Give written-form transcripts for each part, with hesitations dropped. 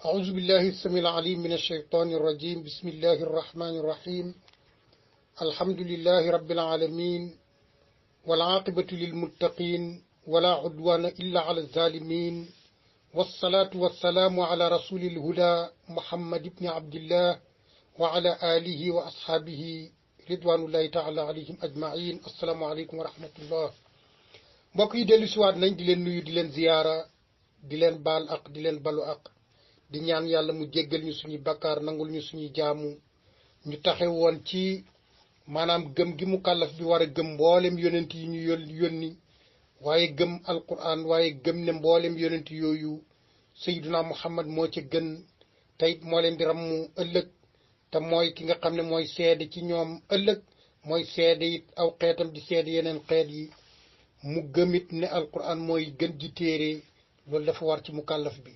أعوذ بالله السميع العليم من الشيطان الرجيم بسم الله الرحمن الرحيم الحمد لله رب العالمين والعاقبة للمتقين ولا عدوان إلا على الظالمين والصلاة والسلام على رسول الهدى محمد بن عبد الله وعلى آله وأصحابه رضوان الله تعالى عليهم أجمعين السلام عليكم ورحمة الله mbokk yi dellu siwaat nañ di leen nuyu di leen ziyaara di leen baal ak di leen balu ak di ñaan yàlla mu jéggal ñu suñuy bakkaar nangul ñu suñuy jaamu ñu taxe woon ci maanaam gëm gi mu kàllaf bi war a gëm mboolem yonent yi ñu yónni waaye gëm alquran waaye gëm ne mboolem yonent yooyu sayyiduna muhammad moo ci gën teyit moo leen di rammu ëllëg te mooy ki nga xam ne mooy seede ci ñoom ëllëg mooy seede it aw xeetam di seede yeneen xeet yi mu gëmit ne alquran mooy gën ji téere loolu dafa war ci mu kàllaf bi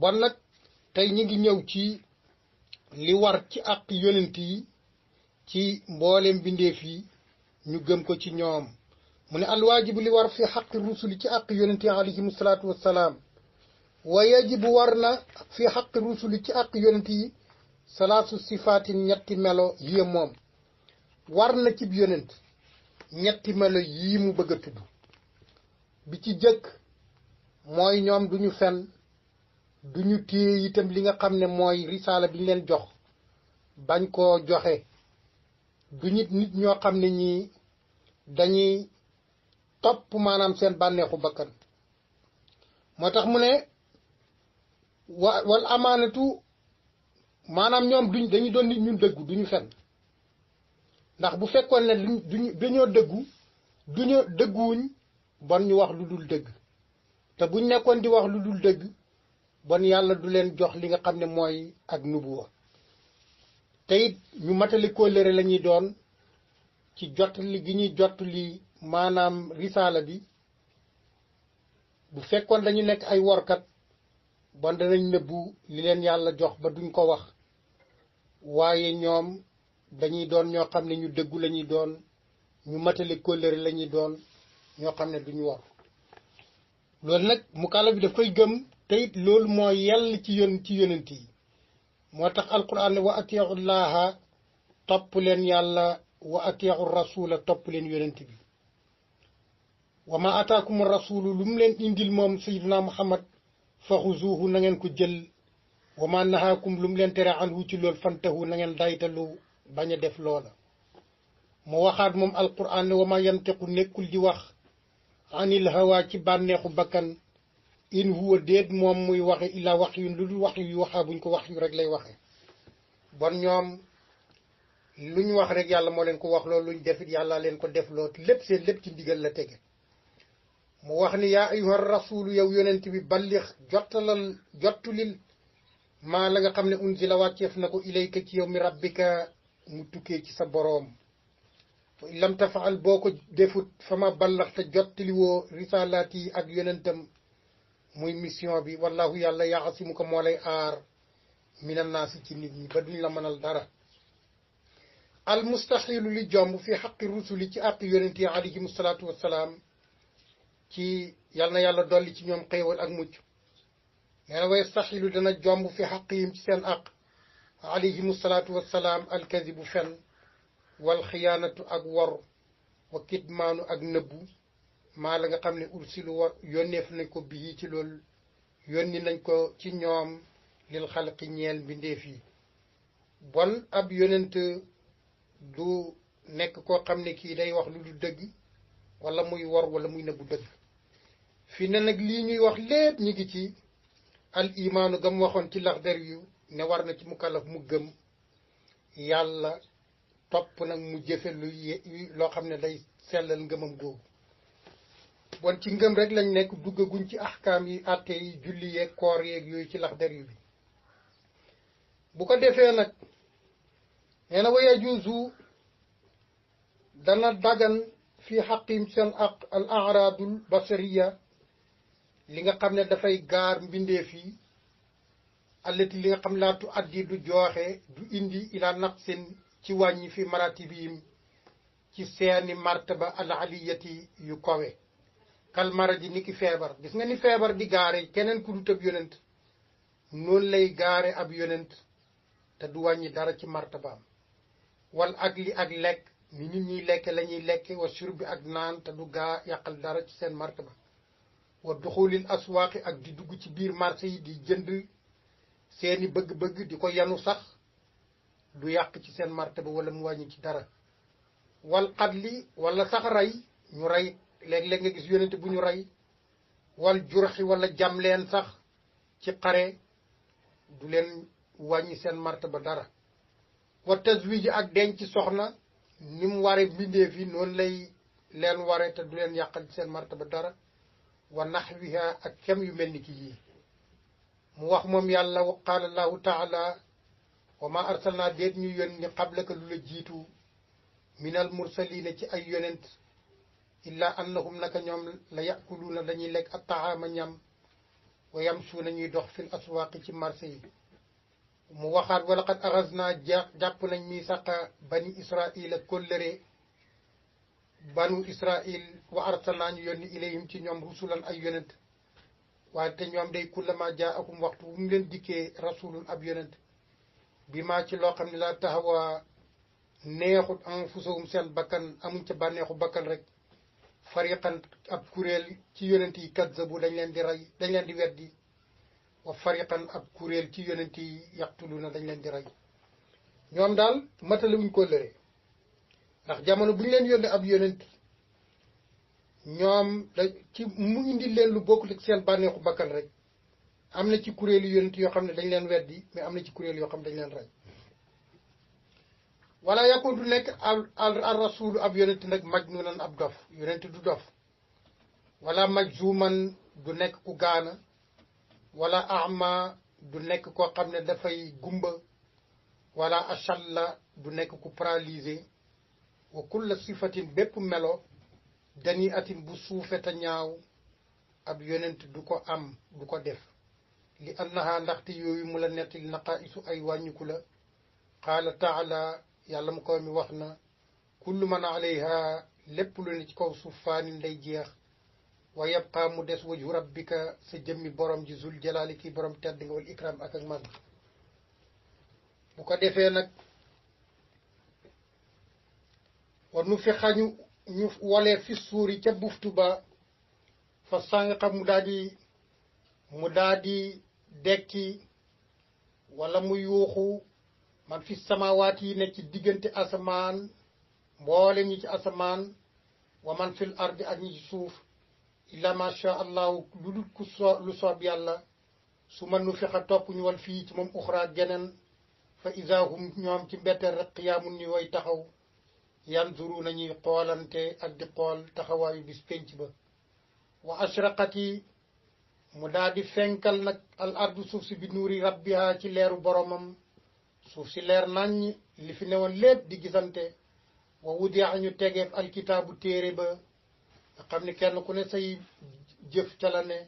bon nag tey ñu ngi ñëw ci li war ci àq yonent yi ci mboolem bindeef yi ñu gëm ko ci ñoom mu ne alwaajibu li war fi xaqi rusuli ci àq yonent yi alayhimu salaatu wassalaam wa yajibu war na fi xaqi rusuli ci àq yonent yi salaasu sifaatin ñetti melo yi moom war na cib yonent ñetti melo yii mu bëgg a tudd bi ci jëkk mooy ñoom duñu fen duñu téye itam li nga xam ne mooy risaala bi ñu leen jox bañ koo joxe du nit ñoo xam ne ñii dañuy topp maanaam seen bànneexu bakkan moo tax mu ne wal amaanatu maanaam ñoom dañu doon nit ñu dëggu duñu fen ndax bu fekkoon ne dañoo dëgguwuñ bon ñu wax lu dul dëgg te buñ nekkoon di wax lu dul dëgg bon yàlla du leen jox li nga xam ne mooy ak nubuwa te it ñu matali kóllëre la ñuy doon ci jottali gi ñuy jottali maanaam risaala bi bu fekkoon dañu nekk ay workat bon danañ nëbbu li leen yàlla jox ba duñ ko wax waaye ñoom dañuy doon ñoo xam ne ñu dëggu la ñuy doon ñu matali kóllëre la ñuy doon ñoo xam ne duñu war loolu nag mu kàlla bi daf koy gëm te it loolu moo yell ci yonent yi moo tax alquran ne wa atiiu llaha topp leen yàlla wa atiiu rasula topp leen yonent bi wa ma ataakum rasulu lu mu leen indil moom sayyiduna muhammad fa xuzuuhu na ngeen ko jël wa ma nahaakum lu mu leen tere anhu ci loolu fantahu na ngeen daytalu bañ a def loola mu waxaat moom alquran ne wa ma yantiqu nekkul di wax anil hawa ci bànneexu bakkan in huwa déet moom muy waxe illa wax yu lu dul wax yu waxaa buñ ko wax yu rek lay waxe bon ñoom luñ wax rek yàlla moo leen ko wax loolu luñ defit yàlla leen ko def loo lépp seen lépp ci ndigal la tege mu wax ni yaa ayyuha rasulu yow yonent bi ballix jottulil maa la nga xam ne unzila wàcceef na ko ilayka ci yow mi rabbika mu tukkee ci sa boroom fa in lam tafaal boo ko defut fa ma ballax te jottaliwoo risalaat yi ak yonentam muy mission bi wallahu yàlla yaasimu ko moo lay aar minan naasi ci nit ñi ba duñ la mënal dara al mustaxilu li jomb fi xaqi rusuli ci àq yonent yi alayhimu salaatu wassalaam ci yal na yàlla dolli ci ñoom xéewal ak mucc nee na way staxilu dana jomb fi xaqihim ci seen àq alayhimu salaatu wassalaam alkazibu fen wal xiyaanatu ak wor wa kitmaanu ak nëbbu maa la nga xam ne ursilu war yónneef nañ ko bii ci loolu yónni nañ ko ci ñoom lil xalqi ñeel mbindeef yi bon ab yonent du nekk koo xam ne kii day wax lu du dëgg wala muy wor wala muy nëbbu dëgg fi ne nag lii ñuy wax lépp ñu ngi ci al imaanu gam waxoon ci laxdar yu ne war na ci mukallaf mu gëm yàlla topp nag mu jëfe loo xam ne day sellal ngëmam googu bon ci ngëm rek lañ nekk duggaguñ ci ahkaam yi atte yi julli yeeg koor yeeg yooyu ci laxdar yu bi bu ko defee nag nee na wa yajuuzu dana dagan fi xaqim seen aq al aradul basariya li nga xam ne dafay gaar mbindeef yi allati li nga xam laatu addi du jooxe du indi ila naqsin ci wàññi fi maratibihim ci seeni martaba al aliyati yu kowe kal maradi ni ki feebar gis nga ni feebar di gaare keneen ku du tëb yonent noonu lay gaare ab yonent te du wàññi dara ci martabaam wal ak li ak lekk ni nit ñiy lekke la ñuy lekke wa shurbi ak naan te du gaa yàqal dara ci seen martaba wa duxulil aswaaqi ak di dugg ci biir marché yi di jënd seeni bëgg-bëgg di ko yanu sax du yàq ci seen martaba wala mu wàññi ci dara wal qatli wala sax rey ñu rey léeg-léeg nga gis yonent bu ñu rey wal jurxi wala jam leen sax ci xare du leen wàññi seen martaba dara wa tazwiji ak denc soxna ni mu ware mbindeef yi noonu lay leen ware te du leen yàqal seen martaba dara wa naxwiha ak kem yu mel ni ki yii mu wax moom yàlla wa qaala allahu taala wa ma arsalna déet ñu yónni qablaka lu la jiitu minal mursalina ci ay yonent illa annahum naka ñoom la yakuluuna dañuy lekk ak taama ñam wa yamsuuna ñuy dox fil aswaaqi ci marché yi mu waxaat wala qad axasna jàpp nañ misaqa bani israila kóllëre banu israil wa arsalna ñu yónni ilayhim ci ñoom rusulan ay yonent waaye te ñoom day kullama jaakum waxtu bu mu leen dikkee rasulun ab yonent bi maa ci loo xam ne laa taxawa neexut anfusahum seen bakkan amuñ ca bànneexu bakkan rek fariqan ab kuréel ci yonent yi kazzabu dañ leen di rey dañ leen di weddi wa fariqan ab kuréel ci yonent yi yaqtuluna dañ leen di rey ñoom daal matale wuñ ko lëre ndax jamono bu ñu leen yónnee ab yonent ñoom da ci mu indi leen lu bokkul ak seen bànneexu bakkan rek am na ci kuréelu yonent yoo xam ne dañ leen weddi mais am na ci kuréel yoo xam ne dañ leen rey wala yakun du nekk al rasulu ab yonent nag majnunan ab dof yonent du dof wala majzuman du nekk ku gaana wala ama du nekk koo xam ne dafay gumba wala achalla du nekk ku paralysé wa kulla sifatin bépp melo dani atin bu suufe te ñaaw ab yonent du ko am du ko def li annaha ndaxte yooyu mu la nettali naqaisu ay wàññiku la qaala taala yàlla mu ko mi wax na kullu man alayha lépp lu ne ci kaw suuf faanin day jeex wa yabqa mu des wajhu rabbika sa jëmmi borom ji zul jalaali kii borom tedd nga wal ikram ak mag bu ko defee nag war nu fi xañu ñu wolee fi suuri ca buftu ba fa sànqa mu daal di dekki wala mu yuuxu man fi samawaat yi nekk ci diggante asamaan mboolem ñi ci asamaan wa man fil ardi ak ñi ci suuf illa ma sha allahu lu dul lu soob yàlla su ma nu fexa topp ñu wal fii ci moom uxra geneen fa isahum ñoom ci mbetteel rek qiyaamun ni way taxaw yanzuru nañuy xoolante ak di xool taxawaayu bis penc ba wa ashraqat yi mu daal di fenkal nag al ardu suuf si bi nuuri rabbiha ci leeru boromam suuf si leer naññ li fi newoon lépp di gisante wa wudia ñu tegeef alkitaabu téere ba nga xam ne kenn ku ne say jëf ca la ne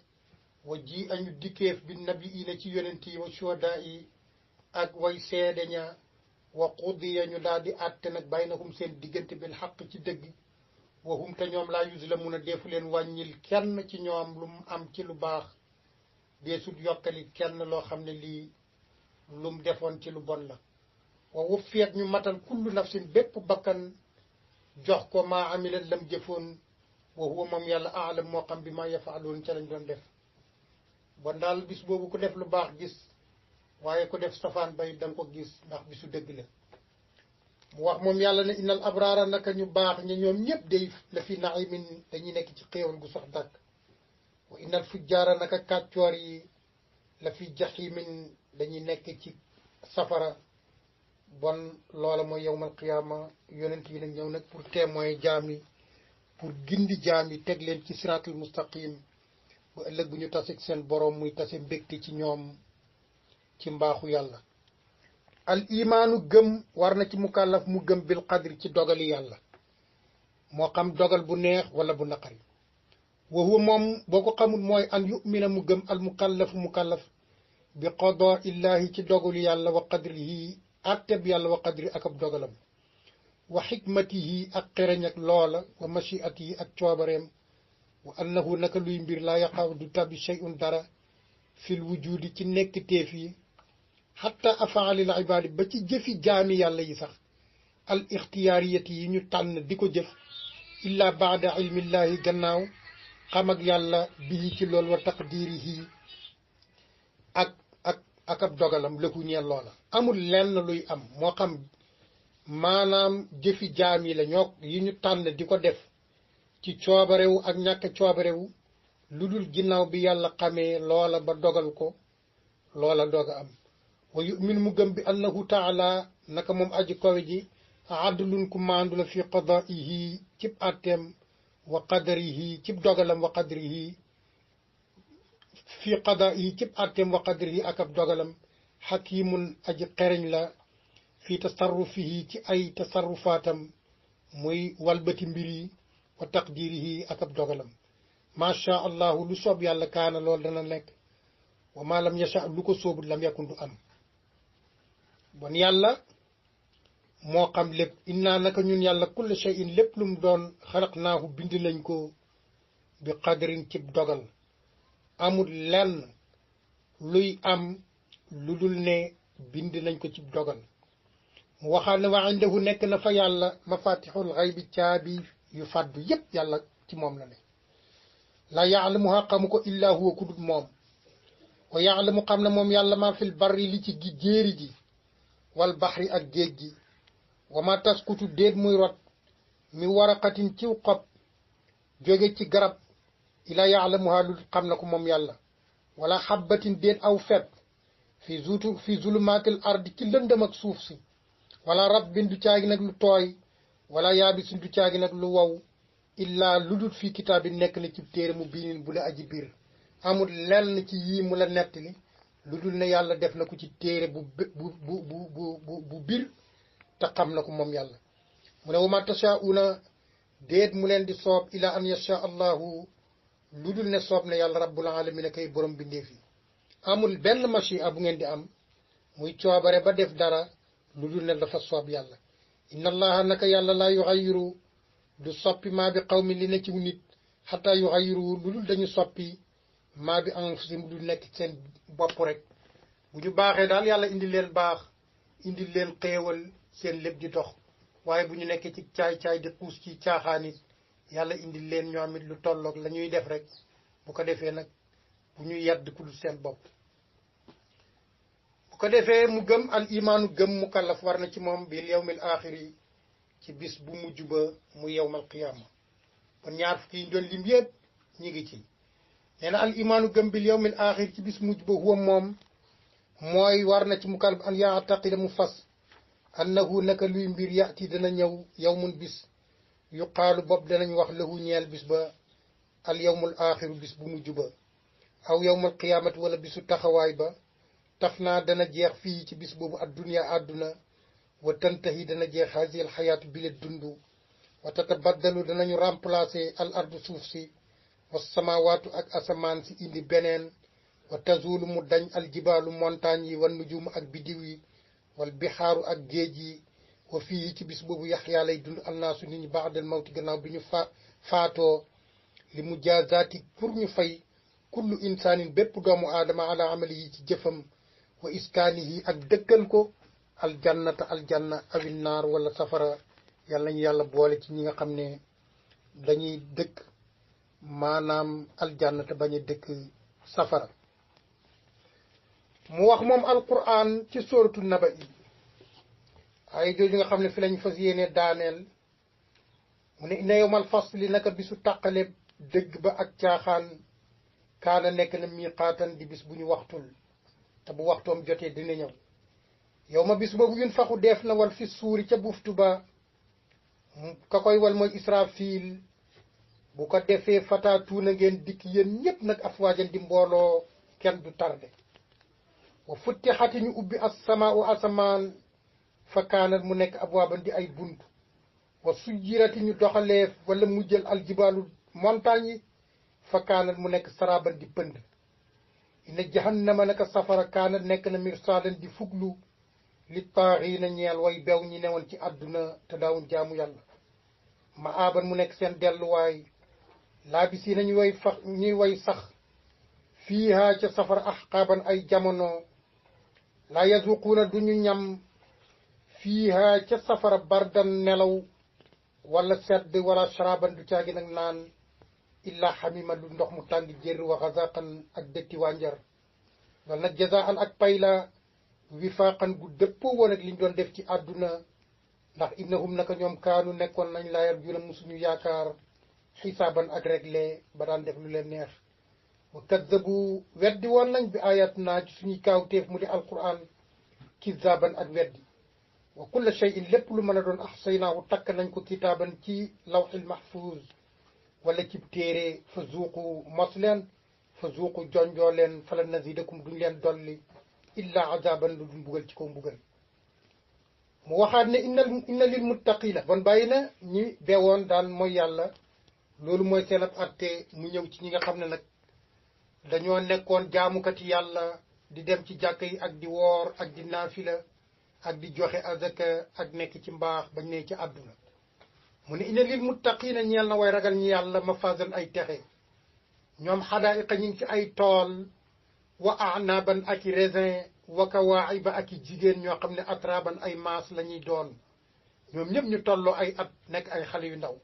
wa ji añu dikkeef bi nabi ina ci yonent yi wa shuhadaa yi ak way seede ña wa qudiya ñu daal di àtte nag baynahum seen diggante bil xaq ci dëgg wa hum te ñoom laa yuzlamuuna deefu leen wàññil kenn ci ñoom lu mu am ci lu baax deesut yokkali kenn loo xam ne lii lu mu defoon ci lu bon la wa wuffiyat ñu matal kullu nafsin bépp bakkan jox ko maa amilat lam jëfoon wa huwa moom yàlla aalam moo xam bi maa yafaaloon ca lañ doon def bon daal bis boobu ku def lu baax gis waaye ku def safaan bay da nga ko gis ndax bisu dëgg la mu wax moom yàlla ne innal abraara naka ñu baax ña ñoom ñëpp day la fi naimin dañuy nekk ci xéewal gu sax dàkk wa innal fujjaara naka kàccoor yi la fi jaximin dañuy nekk ci safara bon loola mooy yowmal qiyaama yonent yi nag ñëw nag pour témoin jaam yi pour gindi jaam yi teg leen ci siraatul mustaqim bu ëllëg bu ñu taseeg seen borom muy tase mbégte ci ñoom ci mbaaxu yàlla al imaanu gëm war na ci mukallaf mu gëm bil qadri ci dogali yàlla moo xam dogal bu neex wala bu naqari wa huwa moom boo ko xamul mooy an yumina mu gëm al mukallaf bi qadaa illahi ci dogalu yàlla wa qadrihi atteb yàlla wa qadri ak ab dogalam wa xikmatihi ak xereñ ak loola wa machiatihi ak coobareem wa annahu naka luy mbir laa yaqaw du tabi shay'un dara fil wujudi ci nekk teef yi xatta afaalil ibaadi ba ci jëfi jaami yàlla yi sax al ixtiyaariyati yi ñu tànn di ko jëf illa baada ilmillahi gannaaw xam ak yàlla bii ci lool wa taqdirihi ak ab dogalam lëku ñeel loola amul lenn luy am moo xam maanaam jëfi jaam yi la ñoo yi ñu tànn di ko def ci coobarewu ak ñàkk coobarewu lu dul ginnaaw bi yàlla xamee loola ba dogal ko loola doga am wa yumin mu gëm bi annahu taala naka moom aji kawe ji adlun ku maandu la fi qadaihi cib atteem wa qadarihi cib dogalam wa qadrihi fi qadaihi cib atteem wa qadrihi ak ab dogalam xakimun aji xereñ la fi tasarrufihi ci ay tasarrufaatam muy walbati mbir yi wa taqdirihi ak ab dogalam macha allahu lu soob yàlla kaana loolu dana nekk wa ma lam yasha lu ko soobut lam yakun du am bon yàlla moo xam lépp inna naka ñun yàlla kulle shay'in lépp lu mu doon xalaqnaahu bind nañ ko bi qadrin cib dogal amul lenn luy am lu dul ne bind nañ ko cib dogal mu waxaat ne wa indahu nekk na fa yàlla mafatixul xaybi caabi yu fàddu yépp yàlla ci moom la ne la yaalamuha xamu ko illa huwa ku dul moom wa yaalamu xam na moom yàlla maa fil barri li ci jéeri ji wal baxri ak géej gi wa ma taskutu déet muy rot mi waraqatin ciw xob jóge ci garab ila yaalamuha lu xam na ko moom yàlla wala xabbatin déet aw fet fi zulumaatil ardi ci lëndëm ak suuf si wala rabbin du caagi nag lu tooy wala yaabisin du caagi nag lu wow illaa lu dul fii kitaabin nekk na ci téere mu biinin bu la aji biir amul lenn ci yii mu la nettali lu dul ne yàlla def na ko ci téere bu bir te xam na ko moom yàlla mu ne wa ma tashaa'una déet mu leen di soob ila an yasha allahu lu dul ne soob na yàlla rabbul alamina kay borom bindeef yi amul benn machia bu ngeen di am muy coobare ba def dara lu dul ne dafa soob yàlla inna allaha naka yàlla laa yuxayiru du soppi maa bi xawmi li ne ci nit xataa yuxayiru lu dul dañu soppi maa bi anfusihim du nekk seen bopp rek bu ñu baaxee daal yàlla indi leen baax indi leen xéewal seen lépp di dox waaye bu ñu nekkee ci caay-caay di xuus ci caaxaanit yàlla indi leen ñoom it lu tolloog la ñuy def rek bu ko defee nag bu ñu yedd ku dul seen bopp bu ko defee mu gëm al imaanu gëm mu kallaf war na ci moom bil yawmil axiri ci bis bu mujj ba mu yawmal qiyaama kon ñaar fukki yi doon lim yëpp ñi ngi ci nee na al imaanu gëm bil yawmil axiri ci bis mujj ba huwa moom mooy war na ci mu kallaf an yaataqida mu fas annahu naka luy mbir yaati dana ñëw yawmun bis yuqaalu bopp danañ wax lahu ñeel bis ba al yawmul axiru bis bu mujj ba aw yawmal qiyaamati wala bisu taxawaay ba taf naa dana jeex fii ci bis boobu adduniya àdduna wa tantahi dana jeex hasil xayaatu bi le dund wa tatabaddalu danañu remplacer al ardu suuf si wa samawaatu ak asamaan si indi beneen wa tazulu mu dañ al jibaalu montagne yi wan nujumu ak bidiw yi wal bixaaru ak géej yi wa fii ci bis boobu yaxyaa lay dund annaasu nit ñi baadal mawti gannaaw bi ñu faatoo li mu jaazaati pour ñu fay kullu insaanin bépp doomu aadama ala amali yi ci jëfam wa iskaanihi ak dëkkal ko aljannata aljanna awin naar wala safara yàlla ñu yàlla boole ci ñi nga xam ne dañuy dëkk maanaam aljannata bañ a dëkk safara mu wax moom alquran ci sóoratu naba yi ay jooju nga xam ne fi lañ fas yéene daaneel mu ne inna yawmal fasli naka bisu tàqale dëgg ba ak caaxaan kaana nekk na miiqaatan di bis bu ñu waxtul te bu waxtoom jotee dina ñëw yow ma bis boobu yun faxu def na wal fi suuri ca buftu ba ka koy wal mooy israfil bu ko defee fataatuuna ngeen dikk yéen ñépp nag afwaajan di mbooloo kenn du tarde wa futtixati ñu ubbi asamaau asamaan fa kaanat mu nekk abwaaban di ay bunt wa sujjirati ñu doxaleef wala mu jël aljibaalu montagne yi fa kaanat mu nekk saraban di pënd ina jahannama naka safara kaanat nekk na mirsaadan di fuglu li taaxiina ñeel way bew ñi newoon ci àdduna te daawun jaamu yàlla ma aaban mu nekk seen delluwaay laa bi si nañu ñuy way sax fiiha ca safara ahqaaban ay jamono laa yazuquuna duñu ñam fiiha ca safara bardan nelaw wala sedd wala sharaban du caagi nag naan illa xamima lu ndox mu tàng jër wa xazaqan ak dëtti wànjar loolu nag jazaan ak pay la wifaaqan gu dëppoo woon ak liñ doon def ci àdduna ndax innahum naka ñoom kaanu nekkoon nañ laa yarjuuna musuñu yaakaar xisaaban ak réglé ba daan def lu leen neex wa kaddabu weddi woon nañ bi ayat naa ci suñuy kaawteef mu di alquran kizaaban ak weddi wa kulla shay'in lépp lu mën a doon ahsaynaahu takk nañ ko kitaaban ci lawxil mahfuz wala ci téere fa zuuqu mos leen fa zuuqu jonjoo leen fala nazidakum duñ leen dolli illa azaban lu duñ bugal ci kaw mbugal mu waxaat ne inna lil muttaqina bon bàyyi na ñi bewoon daan mooy yàlla loolu mooy seen ab atte mu ñëw ci ñi nga xam ne nag dañoo nekkoon jaamukati yàlla di dem ci jàkka yi ak di woor ak di naafila ak di joxe azaka ak nekk ci mbaax bañ ne ci àdduna mu ne inna lil muttaqina ñeel na way ragal ñi yàlla mafazan ay texe ñoom xadaaiqa ñi ngi ci ay tool wa anaban ak i raisin wa kawaayiba ak i jigéen ñoo xam ne atraban ay maas la ñuy doon ñoom ñëpp ñu tolloo ay at nekk ay xale yu ndaw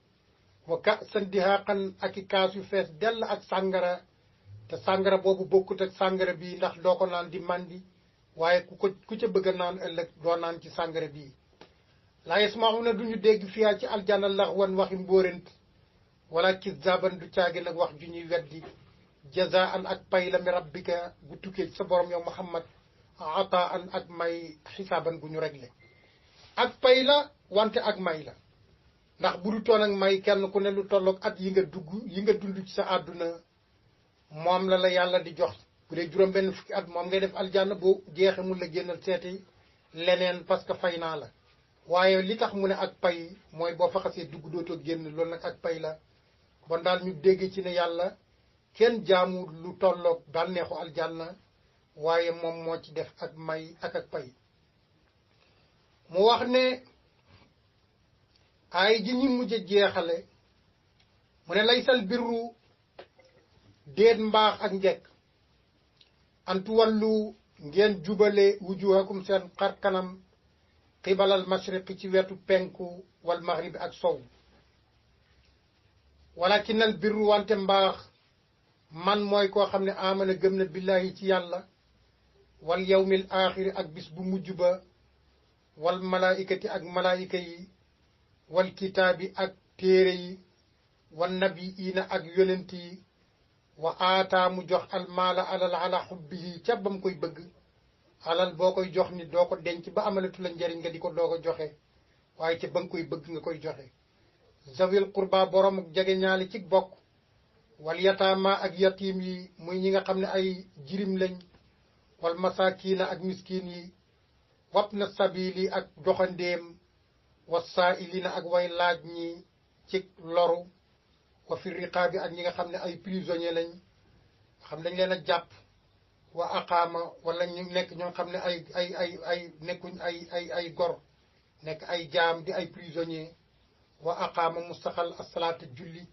wa ka'san dihaaqan ak i kaas yu fees dell ak sàngara te sàngara boobu bokkut ak sàngara bii ndax doo ko naan di mandi waaye ku ca bëgg a naan ëllëg doo naan ci sàngara bii laa yasmauna duñu dégg fiyaa ci aljanna lax wan waxi mbóorent wala kizaaban du caagi nag wax ju ñuy weddi jazaan ak pay la mi rabbika gu tukkee ci sa borom yow Muhammad ataan ak may xisaaban gu ñu réglé ak pay la wante ak may la ndax bu du toon ak may kenn ku ne lu tolloog at yi nga dund ci sa àdduna moom la yàlla di jox bu dee juróom benn fukki at moom ngay def aljanna boo jeexe mun la génnal seeti leneen parce que fay naa la waaye li tax mu ne ak pay mooy boo fa xasee dugg dootoo génn loolu nag ak pay la bon daal ñu dégg ci ne yàlla kenn jaamu lu tolloog bànneexu aljanna waaye moom moo ci def ak may ak pay mu wax ne ay ji ñi mujj jeexale mu ne laysal birru déet mbaax ak njekk antu wàllu ngeen jubale wujuhakum seen xar kanam xibalal mashriqi ci wetu penku wal maghribi ak sow walakinal birru wante mbaax man mooy koo xam ne amana gëm na billahi ci yàlla wal yawmil axiri ak bis bu mujj ba wal malaikati ak malaayika yi wal kitaabi ak téere yi wal nabiina ak yonent yi wa aataa mu jox almaala alal ala xubbihi ca bam koy bëgg alal boo koy jox ni doo ko denc ba amalatu la njariñ nga di ko doo ko joxe waaye ca ba nga koy bëgg nga koy joxe zawil qurba borom ak jege ñaali ci bokk wal yataama ak yatim yi muy ñi nga xam ne ay jirim lañ wal masaakiina ak miskin yi wab na sabili ak doxandéem wa saailina ak way laaj ñi ci loru wa fi riqaabi ak ñi nga xam ne ay prisonnier lañ xam dañ leen a jàpp wa aqaama wala ñu nekk ñoo xam ne ay nekkuñ ay gor nekk ay jaam di ay prisonnier wa aqaama mu saxal asalaata julli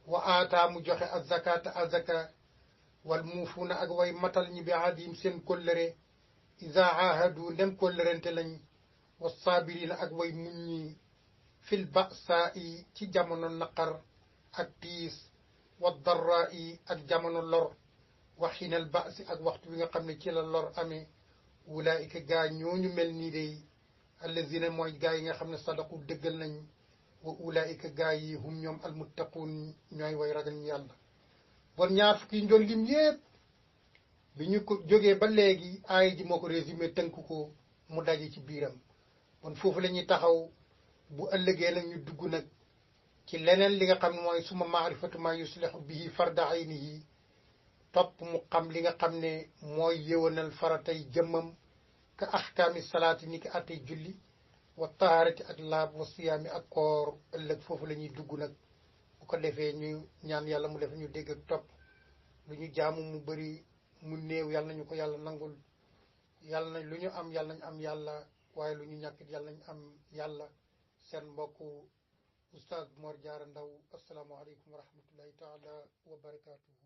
wa aataa mu joxe azakata azaka wal muufuuna ak way matal ñi bi adim seen kóllëre isa ahadu ndem kóllërente lañ wa saabirina ak way muñ ñi fil ba'saa yi ci jamono naqar ak tiis wa darraa yi ak jamono lor wa xiinal ba'si ak waxtu wi nga xam ne ci la lor amee ulaayika gaa ñooñu mel nii day allazina mooy gaa yi nga xam ne sadaqu dëggal nañ wa ulaayika gaa yi hum ñoom almuttaquun ñooy way ragal ñu yàlla bon ñaar fukki ñu doon lim yépp bi ñu ko jógee ba léegi aaya ji moo ko résumé tënk ko mu daje ci biiram bon foofu la ñuy taxaw bu ëllëgee nag ñu dugg nag ci leneen li nga xam ne mooy suma maarifatu ma yuslihu bihi farda aynihi topp mu xam li nga xam ne mooy yëwanal faratay jëmmam ka ahkaami salaati ni ki attey julli wa taharati ak laab wa siyaami ak koor ëllëg foofu la ñuy dugg nag bu ko defee ñu ñaan yàlla mu def ñu dégg ak topp lu ñu jaamu mu bëri mu néew yàlla nañu ko yàlla nangul yàlla nañ lu ñu am yàlla nañ am yàlla waaye lu ñu ñàkkit yàlla nañ am yàlla seen mbokku Oustaz Mor Diarra Ndao asalaamaaleykum wa rahmatullahi taala wa barakaatuhu